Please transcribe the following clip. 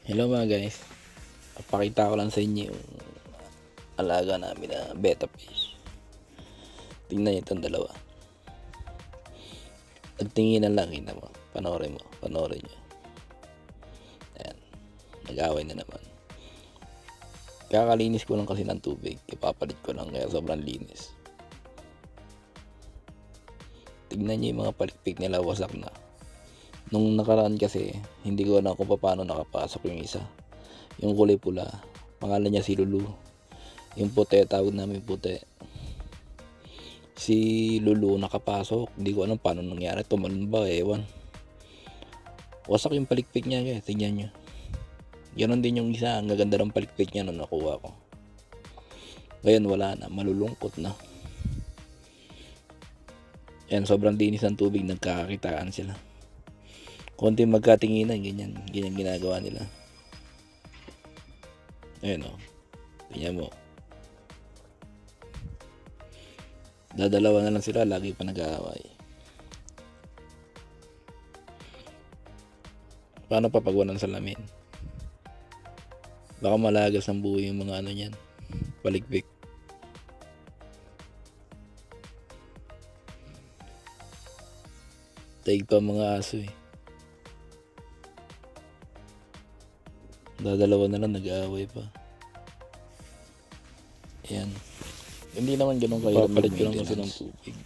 Hello mga guys, papakita ko lang sa inyo yung alaga namin na betta fish. Tingnan nyo itong dalawa. Nagtinginan lang, kita mo. Panoorin nyo. Ayan, nag-away na naman. Kakalinis ko lang kasi ng tubig, ipapalit ko lang kaya sobrang linis. Tignan nyo yung mga palikpik nila, wasak na. Nung nakaraan kasi, hindi ko na kung paano nakapasok yung isa. Yung kulay pula, pangalan niya si Lulu. Yung puti, tawag namin puti. Si Lulu nakapasok, hindi ko alam paano nangyari. Tumalon ba, ewan. Wasak yung palikpik niya, guys. Tignan nyo. Ganon din yung isa, ang gaganda ng palikpik niya nung nakuha ko. Ngayon wala na, malulungkot na. Yan, sobrang linis ng tubig, nagkakakitaan sila. Konting magkatinginan, ganyan ginagawa nila. Ayun o, tingnan mo. Dadalawa na lang sila, lagi pa nag-aaway. Paano pa pag walang salamin? Baka malagas ng buhay yung mga ano niyan, palikpik. Taig pa mga aso eh. Dadalawa na lang, nag-aaway pa. Ayan. Hindi naman ganun kahirap, palit ko lang kasi ng tubig.